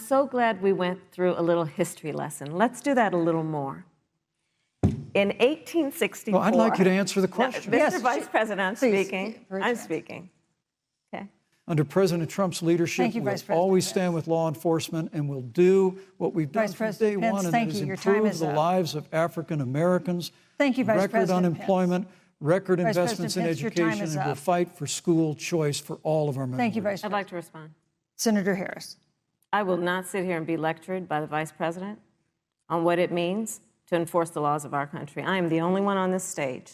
so glad we went through a little history lesson. Let's do that a little more. In 1864... Well, I'd like you to answer the question. No, Mr. Vice President, I'm speaking. I'm speaking. Okay. Under President Trump's leadership, we'll always stand with law enforcement, and we'll do what we've done from day one, and that is improve the lives of African Americans. Thank you, Vice President. Record unemployment, record investments in education, and we'll fight for school choice for all of our members. Thank you, Vice President. I'd like to respond. Senator Harris. I will not sit here and be lectured by the Vice President on what it means to enforce the laws of our country. I am the only one on this stage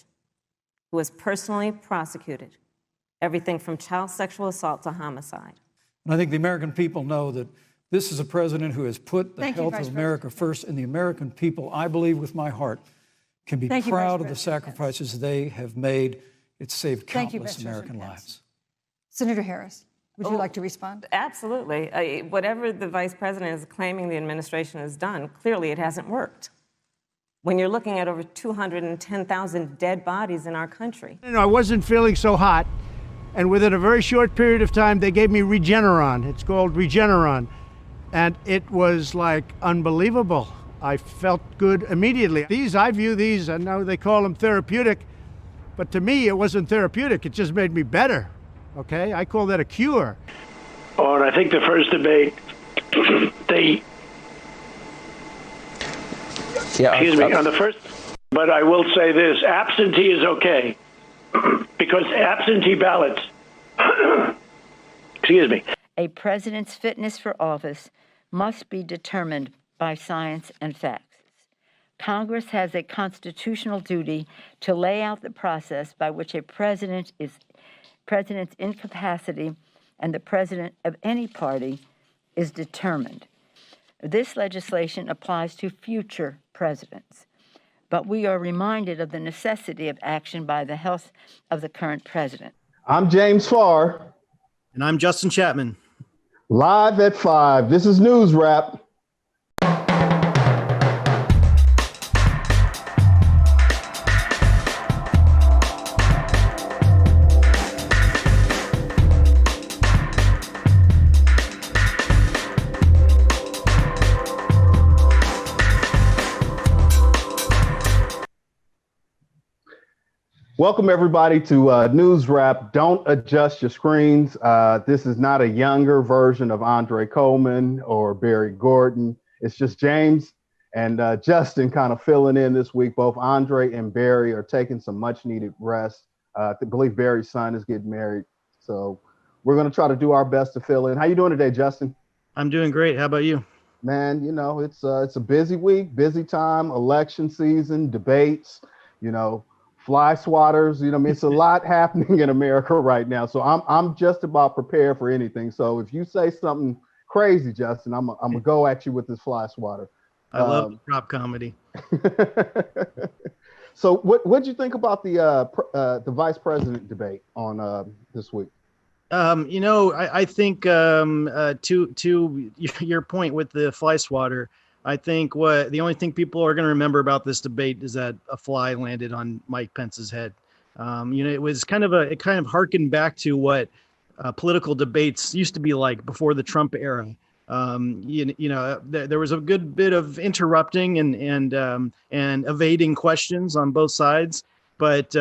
who has personally prosecuted everything from child sexual assault to homicide. And I think the American people know that this is a president who has put the health of America first, and the American people, I believe with my heart, can be proud of the sacrifices they have made. It's saved countless American lives. Senator Harris, would you like to respond? Absolutely. Whatever the Vice President is claiming the administration has done, clearly it hasn't worked. When you're looking at over 210,000 dead bodies in our country. You know, I wasn't feeling so hot, and within a very short period of time, they gave me Regeneron. It's called Regeneron, and it was like unbelievable. I felt good immediately. I view these, I know they call them therapeutic, but to me, it wasn't therapeutic. It just made me better, okay? I call that a cure. Oh, and I think the first debate, excuse me, on the first, but I will say this, absentee is okay, because absentee ballots, excuse me. A president's fitness for office must be determined by science and facts. Congress has a constitutional duty to lay out the process by which a president's incapacity and the president of any party is determined. This legislation applies to future presidents, but we are reminded of the necessity of action by the health of the current president. I'm James Farr. And I'm Justin Chapman. Live at 5. This is NewsRap. Welcome, everybody, to NewsRap. Don't adjust your screens. This is not a younger version of Andre Coleman or Barry Gordon. It's just James and Justin kind of filling in this week. Both Andre and Barry are taking some much-needed rest. I believe Barry's son is getting married. So we're going to try to do our best to fill in. How you doing today, Justin? I'm doing great. How about you? Man, you know, it's a busy week, busy time, election season, debates, you know, fly swatters, you know, I mean, it's a lot happening in America right now. So I'm just about prepared for anything. So if you say something crazy, Justin, I'm gonna go at you with this fly swatter. I love prop comedy. So what'd you think about the vice president debate on this week? You know, I think to your point with the fly swatter, I think the only thing people are going to remember about this debate is that a fly landed on Mike Pence's head. You know, it kind of harkened back to what political debates used to be like before the Trump era. You know, there was a good bit of interrupting and evading questions on both sides, but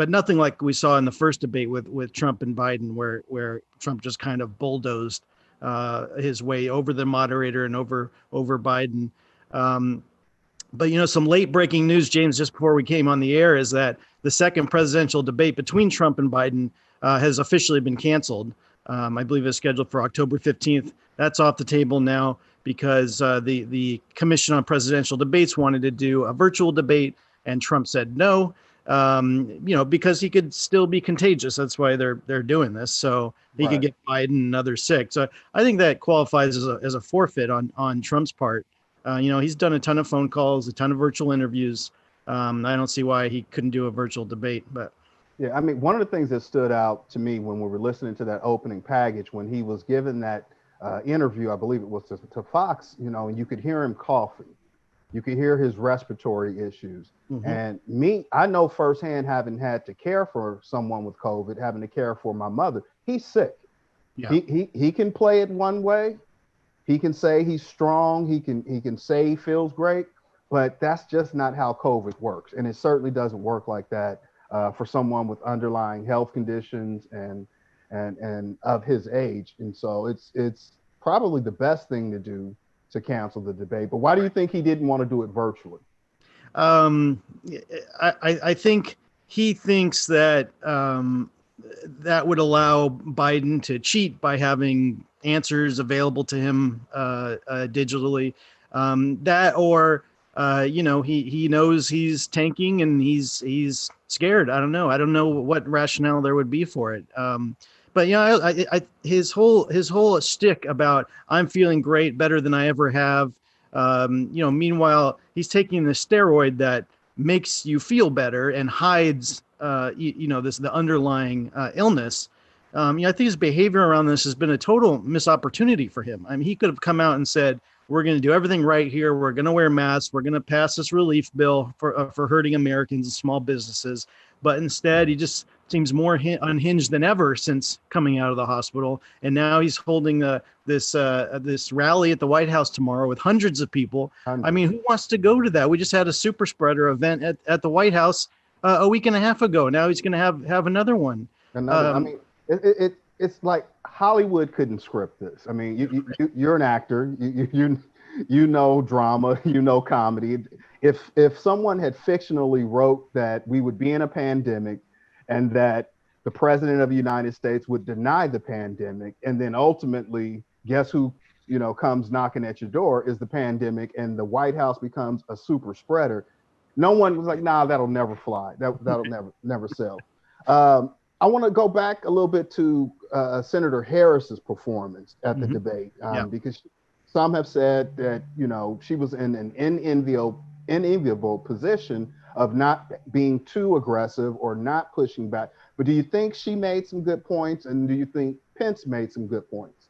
nothing like we saw in the first debate with Trump and Biden, where Trump just kind of bulldozed his way over the moderator and over Biden. But, you know, some late breaking news, James, just before we came on the air, is that the second presidential debate between Trump and Biden has officially been canceled. I believe it's scheduled for October 15th. That's off the table now because the Commission on Presidential Debates wanted to do a virtual debate, and Trump said no. You know, because he could still be contagious. That's why they're doing this. So he could get Biden and others sick. So I think that qualifies as a forfeit on Trump's part. You know, he's done a ton of phone calls, a ton of virtual interviews. I don't see why he couldn't do a virtual debate. But yeah, I mean, one of the things that stood out to me when we were listening to that opening package, when he was given that interview, I believe it was to Fox, you know, and you could hear him coughing. You could hear his respiratory issues. Mm-hmm. And I know firsthand, having had to care for someone with COVID, having to care for my mother, he's sick. Yeah. He can play it one way, He can say he's strong. He can say he feels great, but that's just not how COVID works. And it certainly doesn't work like that for someone with underlying health conditions and of his age. And so it's probably the best thing to do to cancel the debate. But why do you think he didn't want to do it virtually? I think he thinks that that would allow Biden to cheat by having answers available to him digitally. He knows he's tanking and he's scared. I don't know. I don't know what rationale there would be for it. But his whole shtick about I'm feeling great, better than I ever have. Meanwhile, he's taking the steroid that makes you feel better and hides, the underlying illness. I think his behavior around this has been a total missed opportunity for him. I mean, he could have come out and said, we're going to do everything right here. We're going to wear masks. We're going to pass this relief bill for hurting Americans and small businesses. But instead, he just seems more unhinged than ever since coming out of the hospital. And now he's holding this rally at the White House tomorrow with hundreds of people. I mean, who wants to go to that? We just had a super spreader event at the White House a week and a half ago. Now he's going to have another one. I mean, it's like Hollywood couldn't script this. I mean, you're an actor. You know drama. You know comedy. If someone had fictionally wrote that we would be in a pandemic and that the president of the United States would deny the pandemic, and then ultimately, guess who comes knocking at your door is the pandemic, and the White House becomes a super spreader. No one was like, nah, that'll never fly. That'll never sell. I want to go back a little bit to Senator Harris's performance at the debate, because some have said that she was in an enviable position of not being too aggressive or not pushing back. But do you think she made some good points, and do you think Pence made some good points?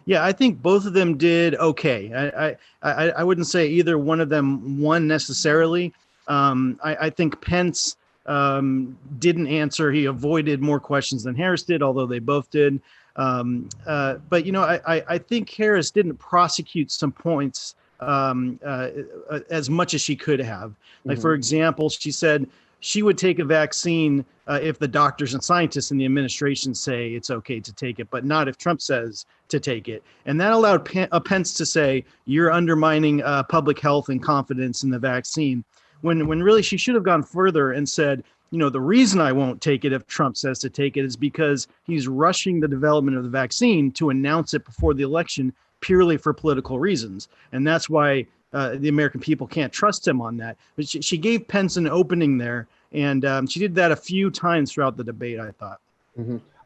Yeah, I think both of them did okay. I wouldn't say either one of them won necessarily. I think Pence didn't answer. He avoided more questions than Harris did, although they both did. But I think Harris didn't prosecute some points as much as she could have. Like, for example, she said she would take a vaccine if the doctors and scientists in the administration say it's okay to take it, but not if Trump says to take it. And that allowed Pence to say, you're undermining public health and confidence in the vaccine. When really she should have gone further and said, the reason I won't take it if Trump says to take it is because he's rushing the development of the vaccine to announce it before the election purely for political reasons. And that's why the American people can't trust him on that. But she gave Pence an opening there, and she did that a few times throughout the debate, I thought.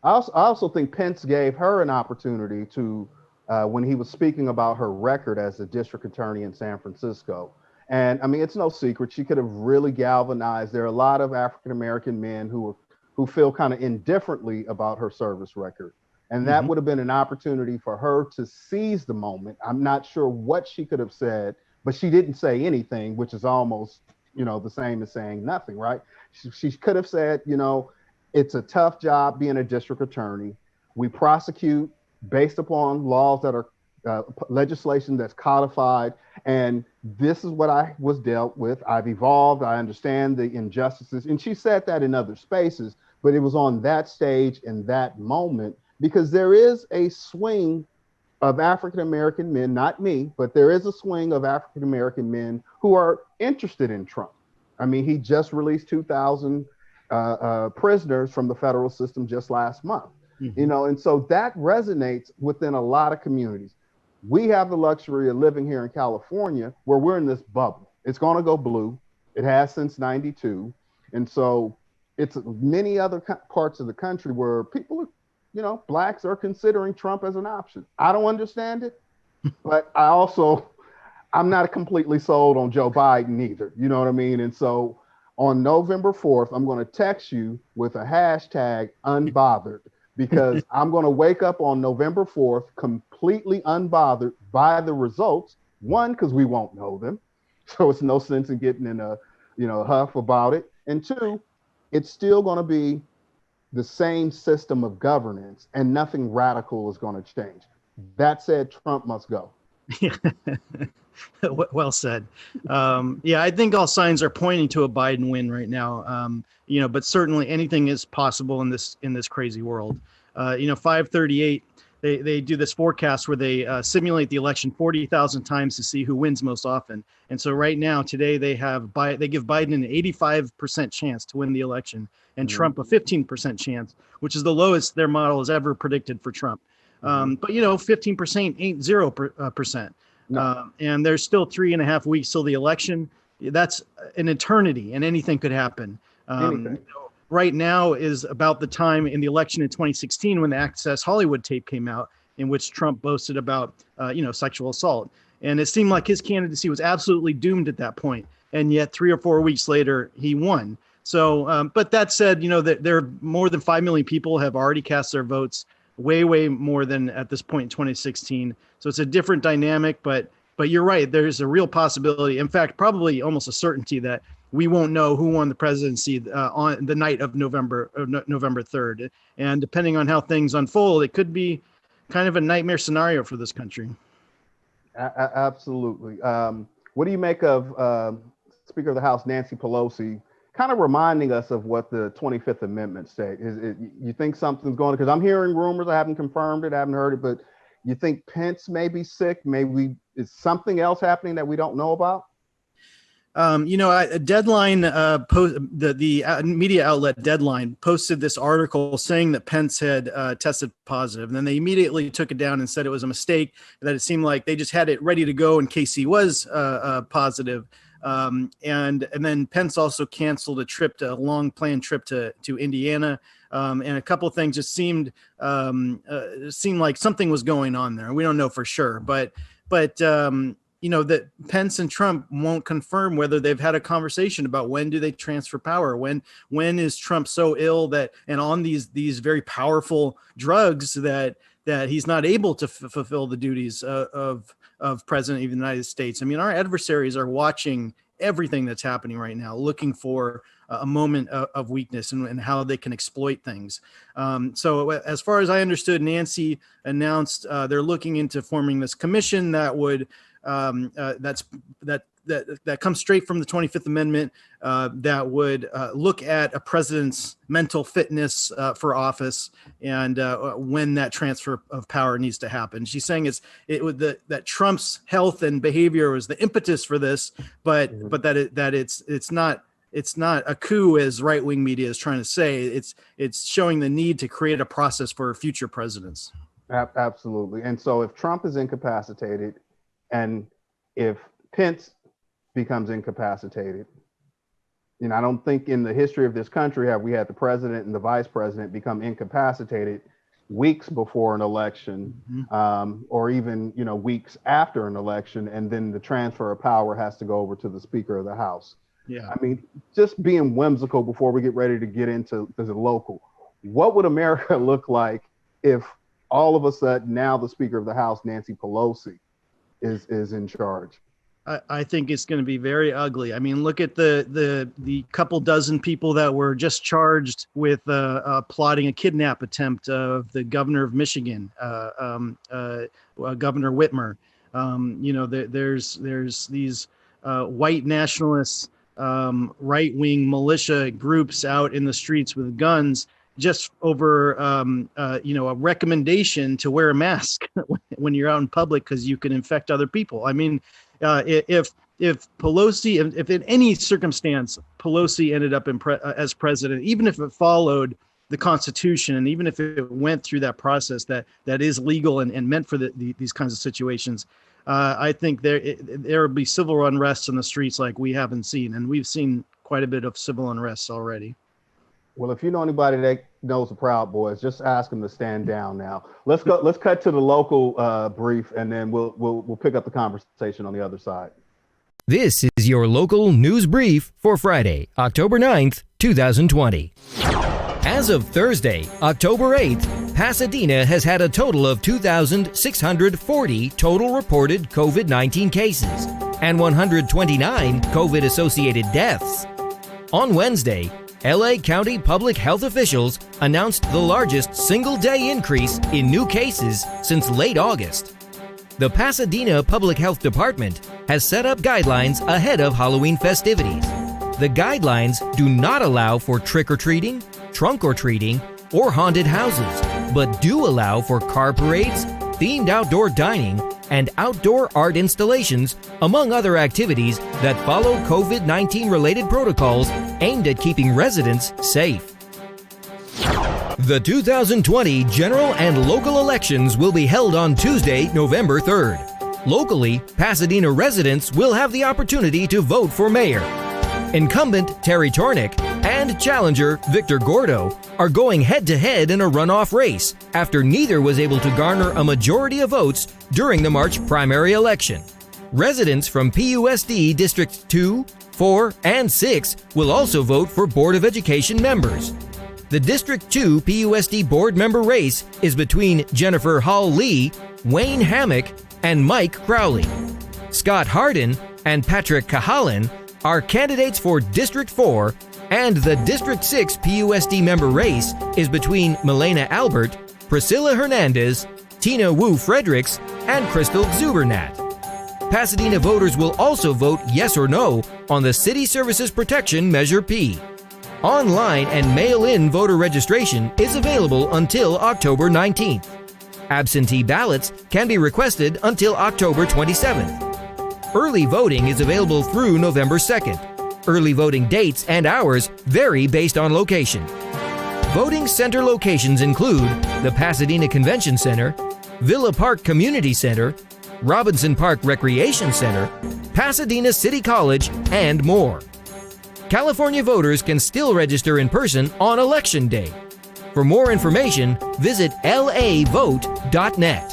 I also think Pence gave her an opportunity to, when he was speaking about her record as a district attorney in San Francisco. And I mean, it's no secret, she could have really galvanized. There are a lot of African-American men who feel kind of indifferently about her service record. And that would have been an opportunity for her to seize the moment. I'm not sure what she could have said, but she didn't say anything, which is almost, the same as saying nothing, right? She could have said, it's a tough job being a district attorney. We prosecute based upon laws that are legislation that's codified. And this is what I was dealt with. I've evolved. I understand the injustices. And she said that in other spaces, but it was on that stage in that moment, because there is a swing of African-American men, not me, but there is a swing of African-American men who are interested in Trump. I mean, he just released 2,000 prisoners from the federal system just last month, and so that resonates within a lot of communities. We have the luxury of living here in California where we're in this bubble. It's going to go blue. It has since 92. And so it's many other parts of the country where people are, blacks are considering Trump as an option. I don't understand it, but I'm not completely sold on Joe Biden either. You know what I mean? And so on November 4th, I'm going to text you with a hashtag unbothered, because I'm going to wake up on November 4th completely unbothered by the results. One, because we won't know them, so it's no sense in getting in a huff about it. And two, it's still going to be the same system of governance and nothing radical is going to change. That said, Trump must go. Well said. Yeah, I think all signs are pointing to a Biden win right now. But certainly anything is possible in this crazy world. 538. They do this forecast where they simulate the election 40,000 times to see who wins most often. And so right now, today, they give Biden an 85% chance to win the election and Trump a 15% chance, which is the lowest their model has ever predicted for Trump. But 15% ain't 0%. No. And there's still 3.5 weeks till the election. That's an eternity, and anything could happen. Right now is about the time in the election in 2016 when the Access Hollywood tape came out, in which Trump boasted about, sexual assault. And it seemed like his candidacy was absolutely doomed at that point. And yet 3 or 4 weeks later, he won. So, but that said, that there are more than 5 million people have already cast their votes, way more than at this point in 2016. So it's a different dynamic, but you're right. There's a real possibility. In fact, probably almost a certainty that we won't know who won the presidency on the night of November 3rd. And depending on how things unfold, it could be kind of a nightmare scenario for this country. Absolutely. What do you make of Speaker of the House Nancy Pelosi kind of reminding us of what the 25th Amendment said? You think something's going on? Because I'm hearing rumors. I haven't confirmed it. I haven't heard it. But you think Pence may be sick? Is something else happening that we don't know about? A Deadline, the media outlet Deadline posted this article saying that Pence had tested positive. And then they immediately took it down and said it was a mistake, that it seemed like they just had it ready to go in case he was positive. And then Pence also canceled a long planned trip to Indiana. And a couple of things just seemed like something was going on there. We don't know for sure, but that Pence and Trump won't confirm whether they've had a conversation about when do they transfer power, when is Trump so ill that and on these very powerful drugs that he's not able to fulfill the duties of president of the United States. I mean, our adversaries are watching everything that's happening right now, looking for a moment of weakness and how they can exploit things. So as far as I understood, Nancy announced they're looking into forming this commission that would that comes straight from the 25th Amendment, that would look at a president's mental fitness for office and when that transfer of power needs to happen. She's saying that Trump's health and behavior was the impetus for this, but it's not a coup as right-wing media is trying to say. It's showing the need to create a process for future presidents. Absolutely. And so if Trump is incapacitated, and if Pence becomes incapacitated, I don't think in the history of this country have we had the president and the vice president become incapacitated weeks before an election, or even weeks after an election, and then the transfer of power has to go over to the Speaker of the House. Yeah, I mean, just being whimsical before we get ready to get into the local, what would America look like if all of a sudden now the Speaker of the House, Nancy Pelosi, is in charge? I think it's going to be very ugly. I mean, look at the couple dozen people that were just charged with plotting a kidnap attempt of the governor of Michigan, Governor Whitmer. There's these white nationalists, right-wing militia groups out in the streets with guns, just over a recommendation to wear a mask when you're out in public because you can infect other people. I mean, if Pelosi, if in any circumstance Pelosi ended up as president, even if it followed the Constitution and even if it went through that process that is legal and meant for these kinds of situations, I think there will be civil unrest in the streets like we haven't seen, and we've seen quite a bit of civil unrest already. Well, if you know anybody that knows the Proud Boys, just ask them to stand down now. Let's cut to the local brief, and then we'll pick up the conversation on the other side. This is your local news brief for Friday, October 9th, 2020. As of Thursday, October 8th, Pasadena has had a total of 2,640 total reported COVID-19 cases and 129 COVID-associated deaths. On Wednesday, LA County public health officials announced the largest single-day increase in new cases since late August. The Pasadena Public Health Department has set up guidelines ahead of Halloween festivities. The guidelines do not allow for trick-or-treating, trunk-or-treating, or haunted houses, but do allow for car parades, themed outdoor dining, and outdoor art installations, among other activities that follow COVID-19 related protocols aimed at keeping residents safe. The 2020 general and local elections will be held on Tuesday, November 3rd. Locally, Pasadena residents will have the opportunity to vote for mayor. Incumbent Terry Tornick and challenger Victor Gordo are going head-to-head in a runoff race after neither was able to garner a majority of votes during the March primary election. Residents from PUSD Districts 2, 4, and 6 will also vote for Board of Education members. The District 2 PUSD board member race is between Jennifer Hall Lee, Wayne Hammock, and Mike Crowley. Scott Hardin and Patrick Cahalan are candidates for District 4, and the District 6 PUSD member race is between Milena Albert, Priscilla Hernandez, Tina Wu Fredericks, and Crystal Zubernat. Pasadena voters will also vote yes or no on the City Services Protection Measure P. Online and mail-in voter registration is available until October 19th. Absentee ballots can be requested until October 27th. Early voting is available through November 2nd. Early voting dates and hours vary based on location. Voting center locations include the Pasadena Convention Center, Villa Park Community Center, Robinson Park Recreation Center, Pasadena City College, and more. California voters can still register in person on Election Day. For more information, visit lavote.net.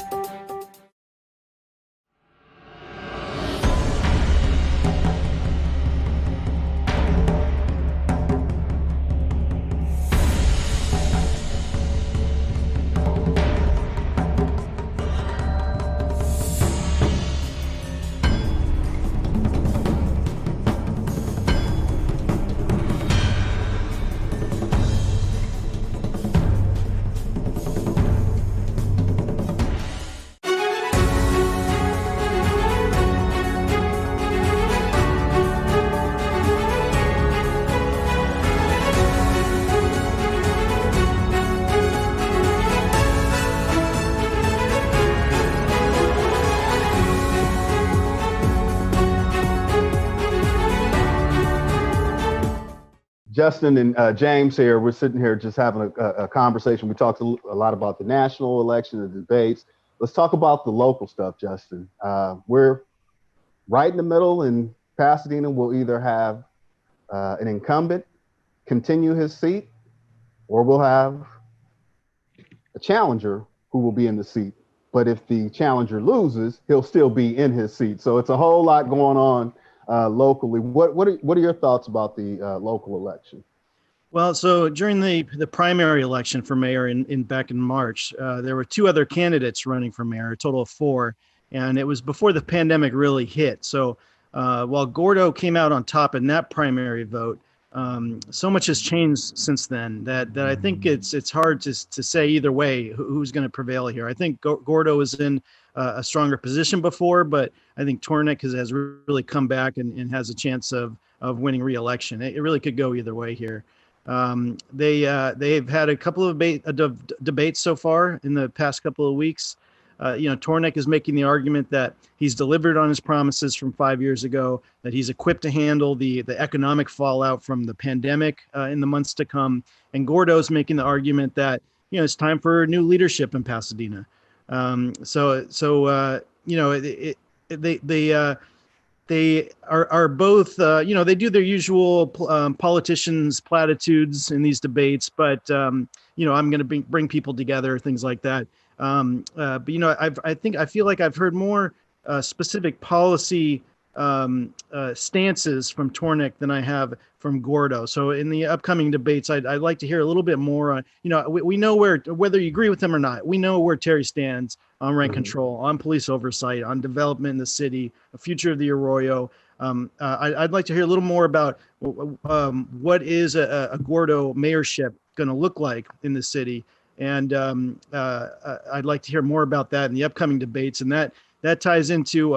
Justin and James here, we're sitting here just having a conversation. We talked a lot about the national election and debates. Let's talk about the local stuff, Justin. We're right in the middle, and Pasadena will either have an incumbent continue his seat, or we'll have a challenger who will be in the seat. But if the challenger loses, he'll still be in his seat. So it's a whole lot going on locally. What are your thoughts about the local election? Well, so during the primary election for mayor back in March, there were two other candidates running for mayor, a total of 4, and it was before the pandemic really hit. So while Gordo came out on top in that primary vote, so much has changed since then that I think it's hard to say either way who's going to prevail here. I think Gordo is in a stronger position before, but I think Tornick has really come back and has a chance of winning re-election. It really could go either way here. They've had a couple of debates so far in the past couple of weeks. Tornick is making the argument that he's delivered on his promises from 5 years ago, that he's equipped to handle the economic fallout from the pandemic in the months to come. And Gordo's making the argument that, it's time for new leadership in Pasadena. They are both, they do their usual politicians' platitudes in these debates, but, I'm going to bring people together, things like that. I feel like I've heard more specific policy stances from Tornick than I have from Gordo. So in the upcoming debates, I'd like to hear a little bit more on, we know whether you agree with him or not, we know where Terry stands on rent control, on police oversight, on development in the city, the future of the Arroyo. I'd like to hear a little more about what is a Gordo mayorship going to look like in the city. And I'd like to hear more about that in the upcoming debates. And that that ties into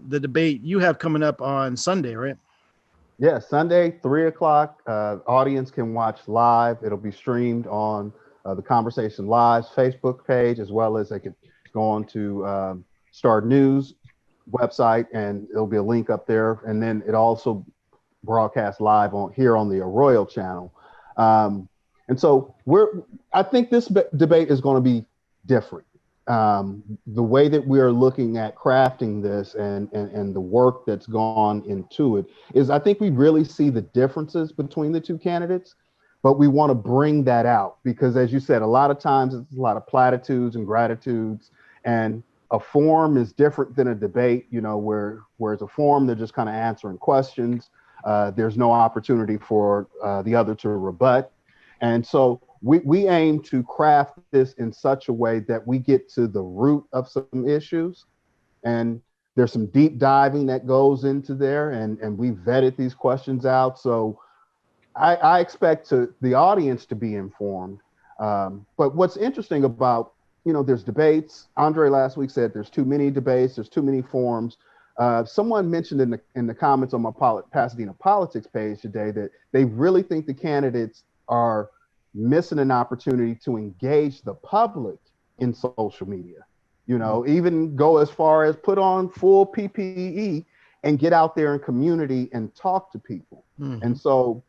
the debate you have coming up on Sunday, right? Yeah, Sunday, 3 o'clock. Audience can watch live. It'll be streamed on the Conversation Live's Facebook page, as well as they could go on to Star News website, and there'll be a link up there. And then it also broadcast live here on the Arroyo channel. And so I think this debate is going to be different. The way that we are looking at crafting this and the work that's gone into it is, I think we really see the differences between the two candidates, but we want to bring that out because, as you said, a lot of times it's a lot of platitudes and gratitudes, and a forum is different than a debate, whereas a forum, they're just kind of answering questions. There's no opportunity for the other to rebut. And so we aim to craft this in such a way that we get to the root of some issues. And there's some deep diving that goes into there, and we vetted these questions out. So I expect the audience to be informed. But what's interesting about, there's debates. Andre last week said there's too many debates, there's too many forums. Someone mentioned in the comments on my Pasadena politics page today that they really think the candidates are missing an opportunity to engage the public in social media. Even go as far as put on full PPE and get out there in community and talk to people. Mm-hmm. And so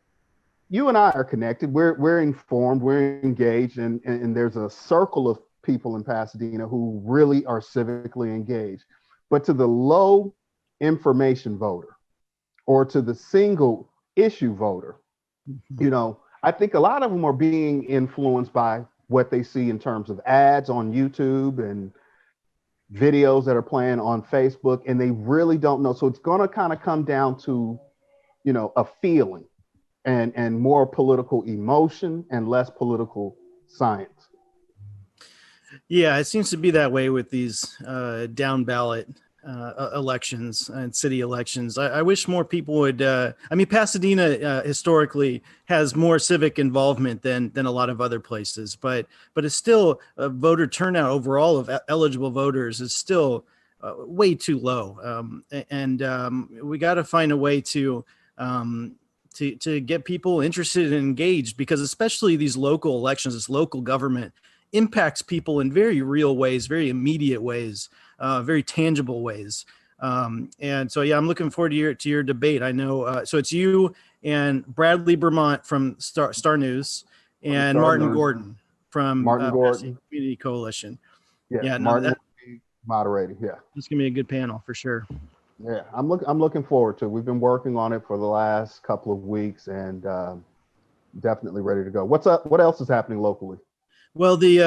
you and I are connected. We're informed, we're engaged, and there's a circle of people in Pasadena who really are civically engaged. But to the low information voter or to the single issue voter, I think a lot of them are being influenced by what they see in terms of ads on YouTube and videos that are playing on Facebook, and they really don't know. So it's going to kind of come down to, a feeling and more political emotion and less political science. Yeah, it seems to be that way with these down ballot elections and city elections. I wish more people would. Pasadena historically has more civic involvement than a lot of other places, but it's still voter turnout overall of eligible voters is still way too low. We got to find a way to get people interested and engaged, because especially these local elections, this local government impacts people in very real ways, very immediate ways, very tangible ways. And so, yeah, I'm looking forward to your debate. I know. So it's you and Bradley Vermont from Star News and Martin Gordon from Community Coalition. Yeah, Martin moderating. Yeah, it's gonna be a good panel for sure. Yeah, I'm looking forward to it. We've been working on it for the last couple of weeks, and definitely ready to go. What's up? What else is happening locally? Well, the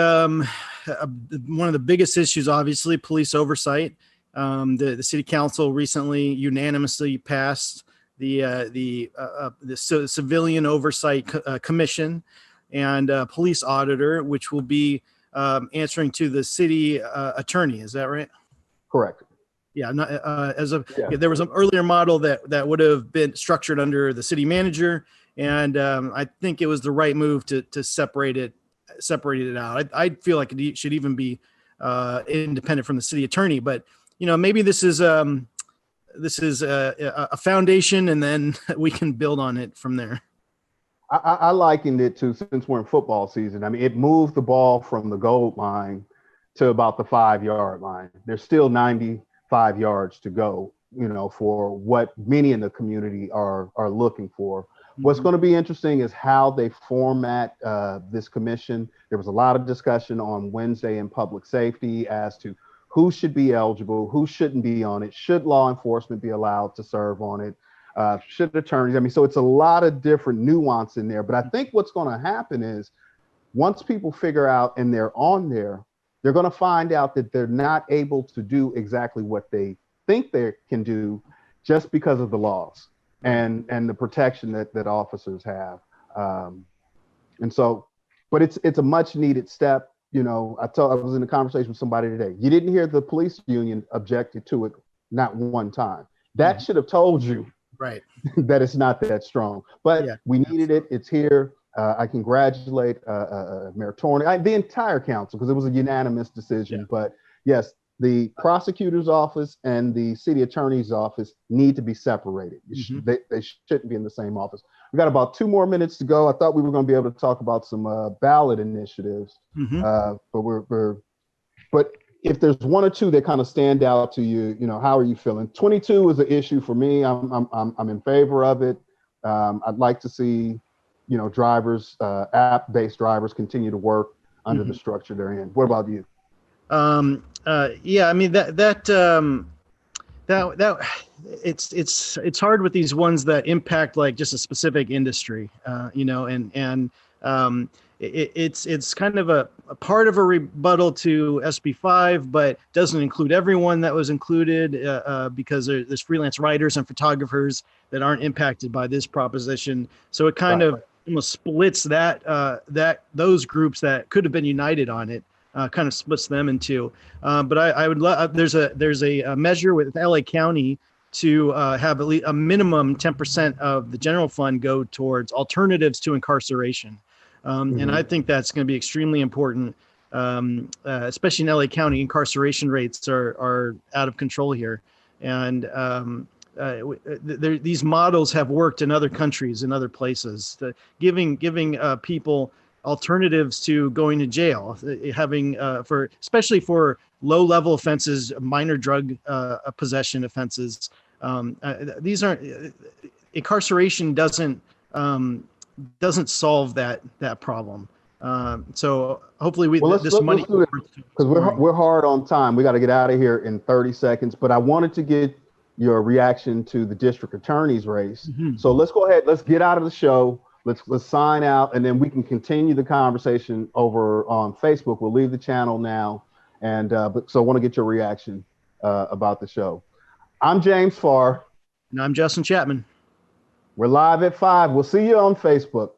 one of the biggest issues, obviously, police oversight. The city council recently unanimously passed the civilian oversight commission and police auditor, which will be answering to the city attorney. Is that right? Correct. Yeah. There was an earlier model that would have been structured under the city manager, and I think it was the right move to separate it out. I feel like it should even be independent from the city attorney, but maybe this is a foundation, and then we can build on it from there. I likened it to, since we're in football season, it moved the ball from the goal line to about the 5-yard line. There's still 95 yards to go, for what many in the community are looking for. What's going to be interesting is how they format this commission. There was a lot of discussion on Wednesday in public safety as to who should be eligible, who shouldn't be on it. Should law enforcement be allowed to serve on it? Should attorneys? So it's a lot of different nuance in there. But I think what's going to happen is once people figure out and they're on there, they're going to find out that they're not able to do exactly what they think they can do just because of the laws and the protection that officers have. And so, but it's a much needed step. I was in a conversation with somebody today. You didn't hear the police union objected to it, not one time. That should have told you right that it's not that strong, but we needed it. It's here. I congratulate Mayor Torney, the entire council, because it was a unanimous decision. But yes, the prosecutor's office and the city attorney's office need to be separated. They shouldn't be in the same office. We've got about 2 more minutes to go. I thought we were going to be able to talk about some ballot initiatives, but if there's 1 or 2 that kind of stand out to you, how are you feeling? 22 is an issue for me. I'm in favor of it. I'd like to see, drivers, app-based drivers continue to work under the structure they're in. What about you? Yeah, I mean that it's hard with these ones that impact like just a specific industry, it's kind of a part of a rebuttal to SB 5, but doesn't include everyone that was included because there's freelance writers and photographers that aren't impacted by this proposition. So it kind of almost splits those groups that could have been united on it. Kind of splits them in 2. But I would love, there's a measure with LA County to have at least a minimum 10% of the general fund go towards alternatives to incarceration. And I think that's going to be extremely important, especially in LA County. Incarceration rates are out of control here. And these models have worked in other countries, in other places, giving people alternatives to going to jail, having especially for low-level offenses, minor drug possession offenses. These aren't incarceration doesn't solve that problem. So hopefully this money, because we're hard on time. We got to get out of here in 30 seconds. But I wanted to get your reaction to the district attorney's race. So let's go ahead. Let's get out of the show. Let's sign out, and then we can continue the conversation over on Facebook. We'll leave the channel now, and so I want to get your reaction about the show. I'm James Farr. And I'm Justin Chapman. We're live at 5. We'll see you on Facebook.